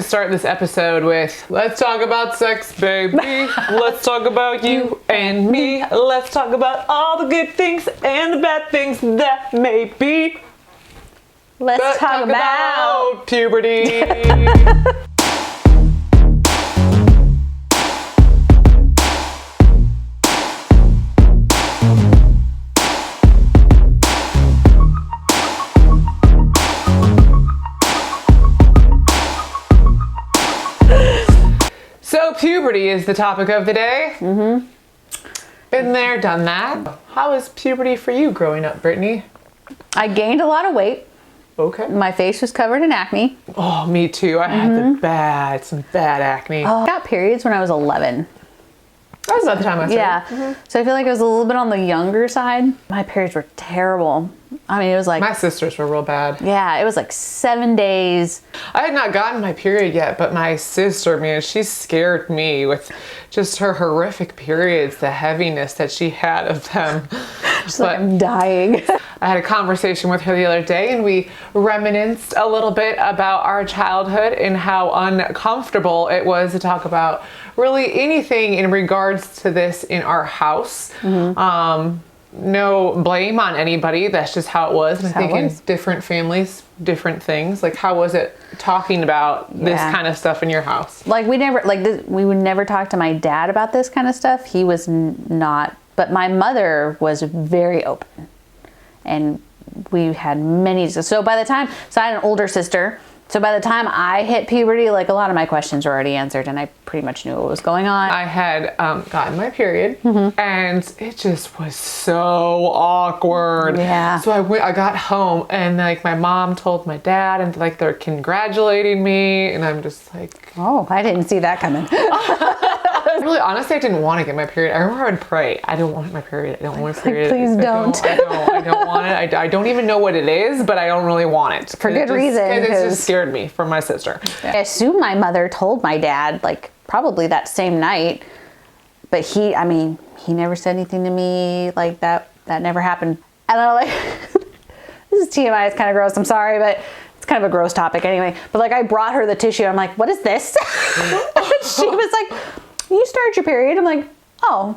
Start this episode with, let's talk about sex, baby. Let's talk about you and me. Let's talk about all the good things and the bad things that may be. Let's talk about puberty. So puberty is the topic of the day. Mm-hmm. Been there, done that. How was puberty for you growing up, Brittany? I gained a lot of weight. Okay. My face was covered in acne. Oh, me too. I had some bad acne. I got periods when I was 11. That was about the time I started. Yeah. Mm-hmm. So I feel like it was a little bit on the younger side. My periods were terrible. I mean, it was like... My sisters were real bad. Yeah, it was like 7 days. I had not gotten my period yet, but my sister, man, she scared me with just her horrific periods, the heaviness that she had of them. Just like, I'm dying. I had a conversation with her the other day, and we reminisced a little bit about our childhood and how uncomfortable it was to talk about really anything in regards to this in our house. Mm-hmm. No blame on anybody. That's just how it was. And I think in different families, different things. Like, how was it talking about this kind of stuff in your house? Like, we would never talk to my dad about this kind of stuff. He was not, but my mother was very open. And we had many, so I had an older sister. So by the time I hit puberty, like, a lot of my questions were already answered and I pretty much knew what was going on. I had gotten my period, and it just was so awkward. Yeah. So I got home, and like my mom told my dad, and like they're congratulating me, and I'm just like, oh, I didn't see that coming. Really, honestly, I didn't want to get my period. I remember I would pray, I don't want my period. I don't want a period. Please don't. I don't want it. I don't even know what it is, but I don't really want it. For good reason. It just scared me from my sister. I assume my mother told my dad, like, probably that same night, but he never said anything to me like that. That never happened. And I'm like, this is TMI, it's kind of gross, I'm sorry, but it's kind of a gross topic anyway. But like, I brought her the tissue, I'm like, what is this? She was like, you started your period. I'm like, oh,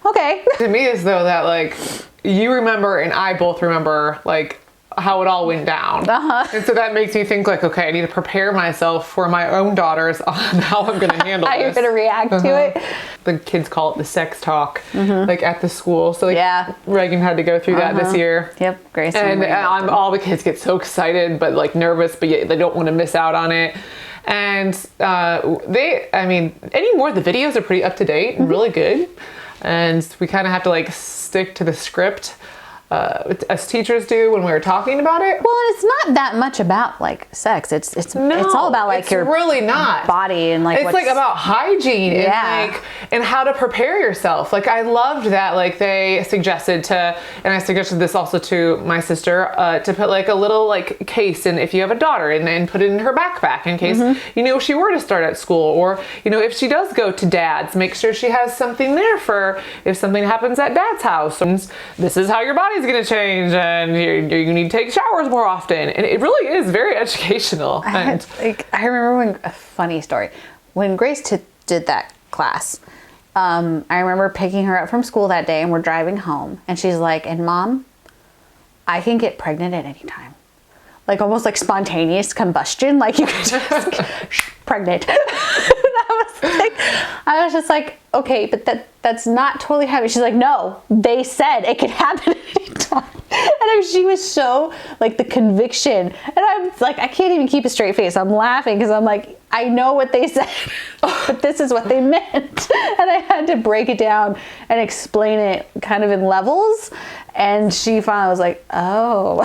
okay. To me, it's though that like, you remember and I both remember like how it all went down. And so that makes me think like, okay, I need to prepare myself for my own daughters on how I'm going to handle how this. you're going to react to it. The kids call it the sex talk, like at the school. So like Reagan had to go through that this year. Yep, Grace. And all the kids get so excited, but like nervous, but yet they don't want to miss out on it. And anymore, the videos are pretty up to date and really good. And we kind of have to like stick to the script as teachers do when we were talking about it. Well, it's not that much about like sex. It's all about like your really not body and like it's like about hygiene and how to prepare yourself. Like I loved that like they suggested and I suggested this also to my sister to put like a little like case in if you have a daughter and put it in her backpack in case she were to start at school, or if she does go to dad's, make sure she has something there for if something happens at dad's house. And this is how your body's going to change, and you need to take showers more often, and it really is very educational. I remember a funny story when Grace did that class. I remember picking her up from school that day, and we're driving home, and she's like, "And Mom, I can get pregnant at any time." Like almost like spontaneous combustion, like you can just pregnant. I was just like, okay, but that's not totally happening. She's like, no, they said it could happen at any time. And she was so like the conviction, and I'm like, I can't even keep a straight face. I'm laughing because I'm like, I know what they said, but this is what they meant. And I had to break it down and explain it kind of in levels. And she finally was like, oh.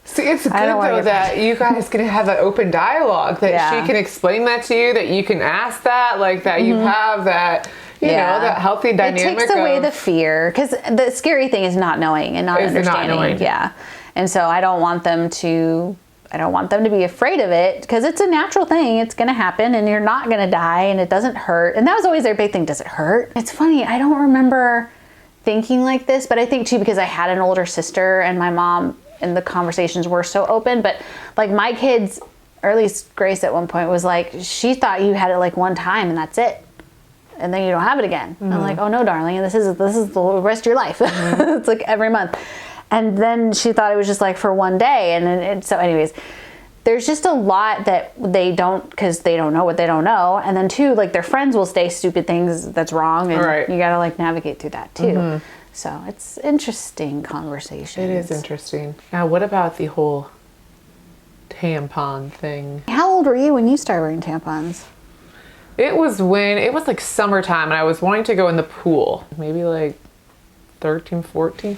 See, it's good though that you guys can have an open dialogue, that she can explain that to you, that you can ask that, like that you have that, you know, that healthy dynamic. It takes away the fear, because the scary thing is not knowing and not understanding. Yeah. And so I don't want them to be afraid of it, because it's a natural thing. It's going to happen and you're not going to die and it doesn't hurt. And that was always their big thing. Does it hurt? It's funny. I don't remember thinking like this, but I think too, because I had an older sister and my mom and the conversations were so open, but like my kids or at least Grace at one point was like, she thought you had it like one time and that's it. And then you don't have it again. I'm like, oh no, darling, this is the rest of your life. It's like every month. And then she thought it was just like for one day. And then so anyways, there's just a lot that they don't, because they don't know what they don't know. And then two, like their friends will say stupid things that's wrong. And you got to like navigate through that too. So it's interesting conversation. It is interesting. Now, what about the whole tampon thing? How old were you when you started wearing tampons? It was like summertime and I was wanting to go in the pool. Maybe like 13, 14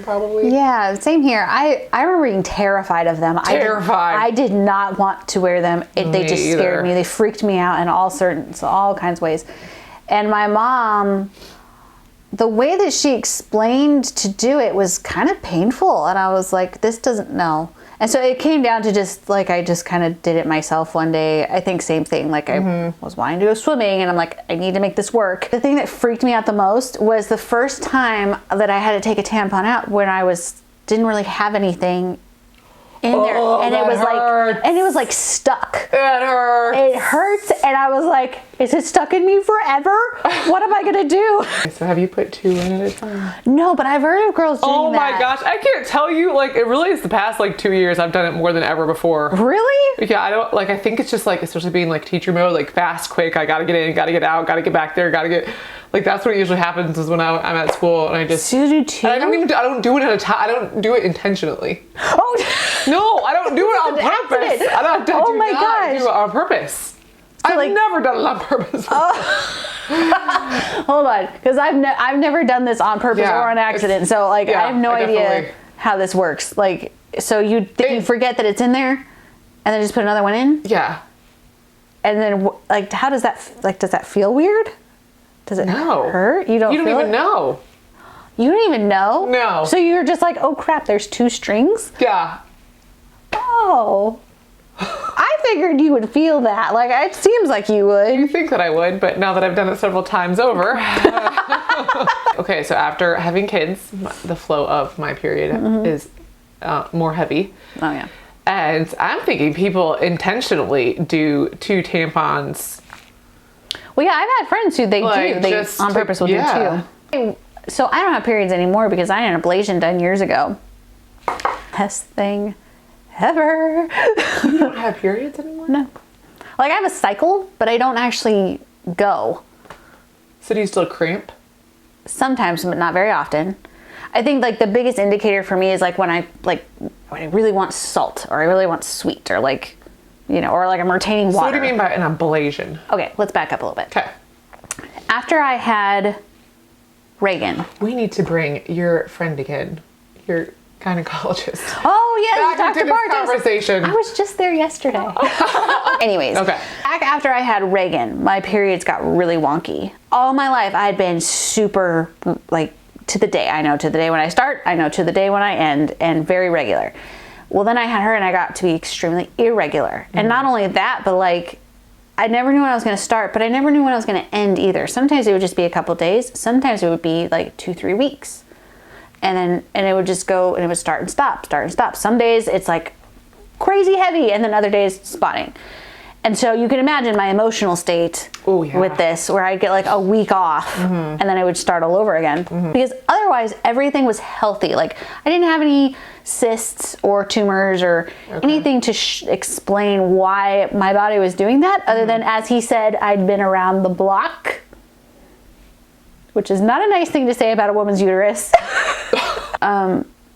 probably. Yeah, same here. I remember being terrified of them. Terrified. I did not want to wear them. They just scared me. They freaked me out in all kinds of ways. And my mom, the way that she explained to do it was kind of painful. And I was like, this doesn't, no. And so it came down to just like, I just kind of did it myself one day. I think same thing. Like I was wanting to go swimming and I'm like, I need to make this work. The thing that freaked me out the most was the first time that I had to take a tampon out when I didn't really have anything in there. And it was like stuck. It hurts. It hurts. And I was like, is it stuck in me forever? What am I going to do? So have you put 2 in at a time? No, but I've heard of girls doing that. Oh my gosh. I can't tell you, like it really is the past like 2 years I've done it more than ever before. Really? Yeah, I think it's just like, especially being like teacher mode, like fast, quick, I gotta get in, gotta get out, gotta get back there, like that's what usually happens is when I'm at school and I just. So you do too? I don't do it at a time, I don't do it intentionally. Oh. No, I don't do it on purpose. Accident. I don't do Oh my gosh. do it on purpose. So I've never done it on purpose. Hold on, because I've never done this on purpose or on accident. So like I have no idea how this works. Like so you forget that it's in there, and then just put another one in. Yeah. And then like how does that does that feel weird? Does it hurt? You don't even know. You don't even know? No. So you're just like, oh crap, there's 2 strings? Yeah. Oh. I figured you would feel that. Like, it seems like you would. You think that I would, but now that I've done it several times over. Okay, so after having kids, the flow of my period is more heavy. Oh, yeah. And I'm thinking people intentionally do 2 tampons. Well, yeah, I've had friends who they on purpose will do 2. So I don't have periods anymore because I had an ablation done years ago. Best thing ever. You don't have periods anymore? No. Like I have a cycle, but I don't actually go. So do you still cramp? Sometimes, but not very often. I think like the biggest indicator for me is like when I really want salt or I really want sweet or like, you know, or like I'm retaining water. So what do you mean by an ablation? Okay, let's back up a little bit. Okay. After I had Reagan. We need to bring your friend again, your gynecologist. Oh yes, back Dr. into this conversation. I was just there yesterday. Anyways, okay. Back after I had Reagan, my periods got really wonky. All my life, I had been super like to the day. I know to the day when I start. I know to the day when I end, and very regular. Well, then I had her, and I got to be extremely irregular. And not only that, but like. I never knew when I was going to start, but I never knew when I was going to end either. Sometimes it would just be a couple days. Sometimes it would be like 2-3 weeks. And it would just go and it would start and stop. Some days it's like crazy heavy and then other days spotting. And so you can imagine my emotional state with this, where I'd get like a week off and then I would start all over again. Because otherwise everything was healthy. Like I didn't have any cysts or tumors or anything to explain why my body was doing that, other than, as he said, I'd been around the block, which is not a nice thing to say about a woman's uterus.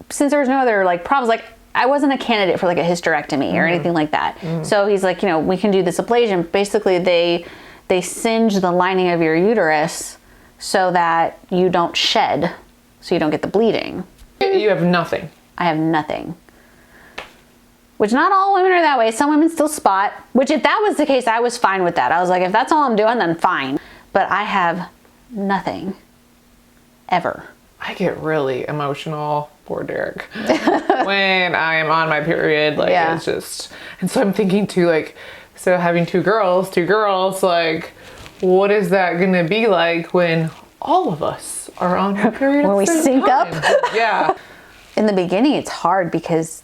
Since there was no other like problems, like I wasn't a candidate for like a hysterectomy or anything like that. So he's like, you know, we can do this ablation. Basically, they singe the lining of your uterus so that you don't shed, so you don't get the bleeding. You have nothing. I have nothing. Which not all women are that way. Some women still spot, which if that was the case, I was fine with that. I was like, if that's all I'm doing, then fine. But I have nothing. Ever. I get really emotional, poor Derek, when I am on my period. Like it's just, and so I'm thinking too, like, so having two girls, like, what is that gonna be like when all of us are on our period? When we sync up? Yeah. In the beginning, it's hard because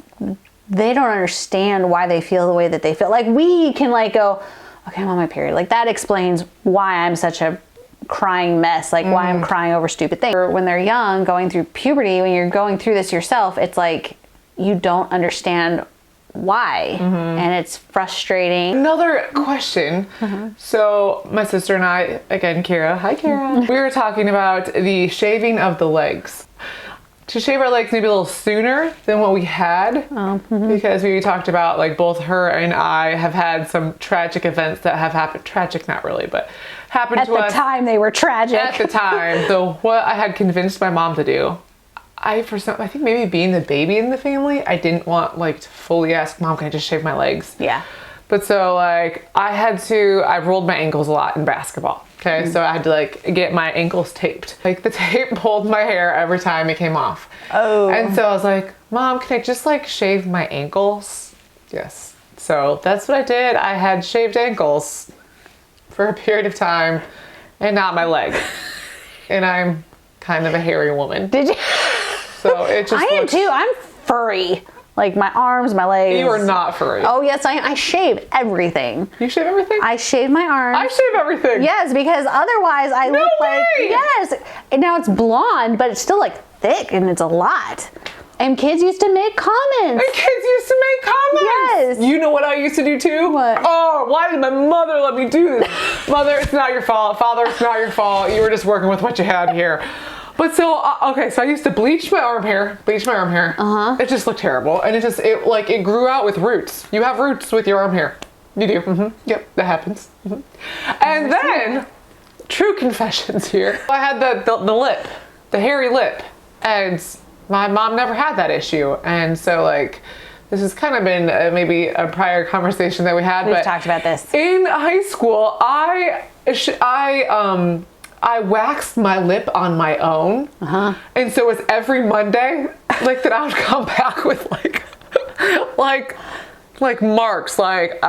they don't understand why they feel the way that they feel. Like we can like go, okay, I'm on my period. Like that explains why I'm such a crying mess, like why I'm crying over stupid things. When they're young, going through puberty, when you're going through this yourself, it's like you don't understand why, and it's frustrating. Another question. So my sister and I, again, Kira, hi Kira, we were talking about the shaving of the legs. To shave our legs maybe a little sooner than what we had, because we talked about like both her and I have had some tragic events that have happened. Tragic, not really, but happened to us. At the time, they were tragic. At the time. So what I had convinced my mom to do, I think maybe being the baby in the family, I didn't want like to fully ask Mom, can I just shave my legs? Yeah. But so like I rolled my ankles a lot in basketball. Okay, so I had to like get my ankles taped. Like the tape pulled my hair every time it came off. Oh. And so I was like, Mom, can I just like shave my ankles? Yes. So that's what I did. I had shaved ankles for a period of time and not my leg. And I'm kind of a hairy woman. Did you? So it just I am too. I'm furry. Like my arms, my legs. You are not furry. Oh yes, I shave everything. You shave everything? I shave my arms. I shave everything. Yes, because otherwise I look like, yes. And now it's blonde, but it's still like thick and it's a lot. And kids used to make comments. Yes. You know what I used to do too? What? Oh, why did my mother let me do this? Mother, it's not your fault. Father, it's not your fault. You were just working with what you had here. But so, okay, so I used to bleach my arm hair. It just looked terrible. And it grew out with roots. You have roots with your arm hair. You do. Yep, that happens. And then, true confessions here. I had the lip, the hairy lip. And my mom never had that issue. And so like, this has kind of been maybe a prior conversation that we had. We've talked about this. In high school, I waxed my lip on my own. And so it was every Monday, like that I would come back with like marks, like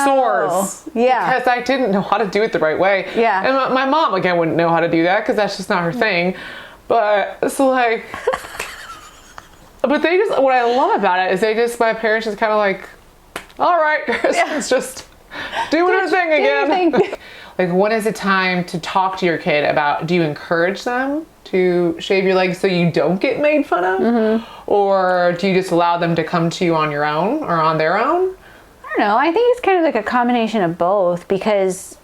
sores. Yeah. Because I didn't know how to do it the right way. Yeah. And my mom, again, wouldn't know how to do that because that's just not her thing. But so like, but they just, what I love about it is my parents just kind of like, all right, it's just doing her thing again. Like, when is it time to talk to your kid about, do you encourage them to shave your legs so you don't get made fun of? Or do you just allow them to come to you on your own or on their own? I don't know. I think it's kind of like a combination of both because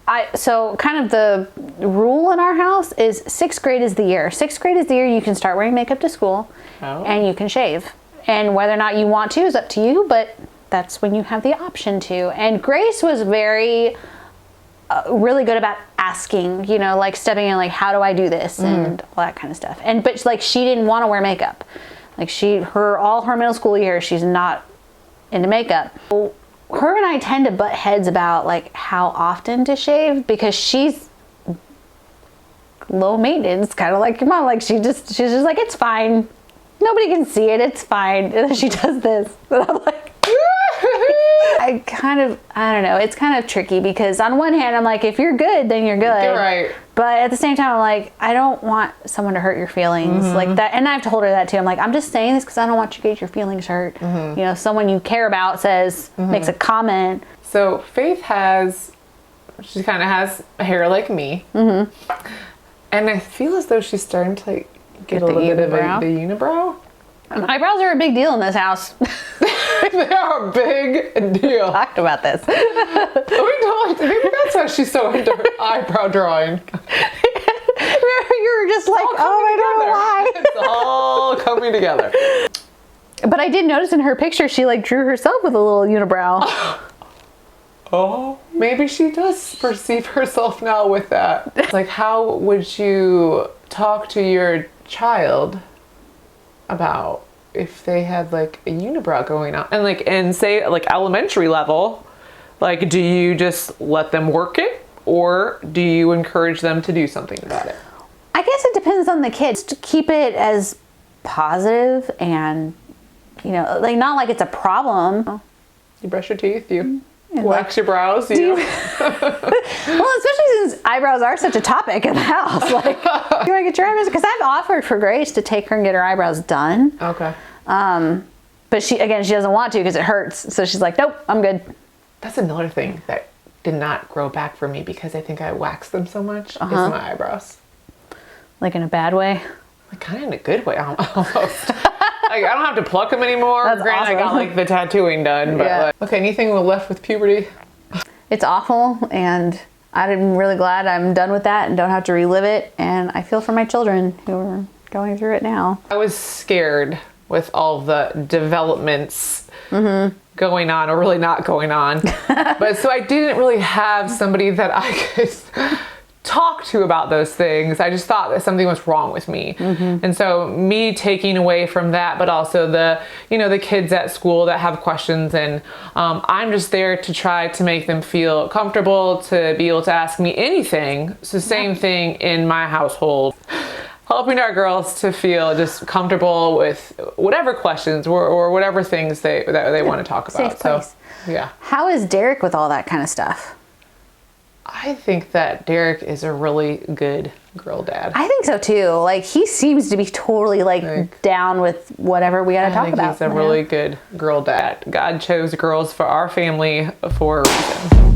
kind of the rule in our house is 6th grade is the year. 6th grade is the year you can start wearing makeup to school and you can shave. And whether or not you want to is up to you, but that's when you have the option to. And Grace was really good about asking, like stepping in, like, how do I do this and all that kind of stuff. But like she didn't want to wear makeup. Like all her middle school years, she's not into makeup. Her and I tend to butt heads about like how often to shave because she's low maintenance, kind of like your mom. Like she's just like, it's fine. Nobody can see it. It's fine. And then she does this. And I'm like, I don't know. It's kind of tricky because on one hand, I'm like, if you're good, then you're good. You're right. But at the same time, I'm like, I don't want someone to hurt your feelings like that. And I've told her that too. I'm like, I'm just saying this because I don't want you to get your feelings hurt. Someone you care about makes a comment. So Faith she kind of has hair like me. And I feel as though she's starting to like get a little bit of the unibrow. Eyebrows are a big deal in this house. They are a big deal. Talked about this. Maybe that's why she's so into eyebrow drawing. You were just like, I don't know why. It's all coming together. But I did notice in her picture, she like drew herself with a little unibrow. Oh, maybe she does perceive herself now with that. It's like, how would you talk to your child about if they had like a unibrow going on and say like elementary level, like, do you just let them work it or do you encourage them to do something about it? I guess it depends on the kids to keep it as positive and, like not like it's a problem. You brush your teeth, you wax your brows, Well, especially since eyebrows are such a topic in the house. Like, do you want to get your eyebrows? Because I've offered for Grace to take her and get her eyebrows done. Okay. But she doesn't want to because it hurts. So she's like, nope, I'm good. That's another thing that did not grow back for me because I think I waxed them so much is my eyebrows. Like in a bad way? Like kind of in a good way, almost. Like I don't have to pluck them anymore. That's Granted, awesome. I got like the tattooing done. But Yeah. okay, anything left with puberty? It's awful, and I'm really glad I'm done with that and don't have to relive it. And I feel for my children who are going through it now. I was scared with all the developments going on, or really not going on. But so I didn't really have somebody that I could talk to about those things. I just thought that something was wrong with me. And so me taking away from that, but also the kids at school that have questions, and I'm just there to try to make them feel comfortable, to be able to ask me anything. It's the same thing in my household. Helping our girls to feel just comfortable with whatever questions or whatever things they want to talk about. Safe place. So, yeah. How is Derek with all that kind of stuff? I think that Derek is a really good girl dad. I think so too. Like he seems to be totally down with whatever we got to talk about. He's a really good girl dad. God chose girls for our family for a reason.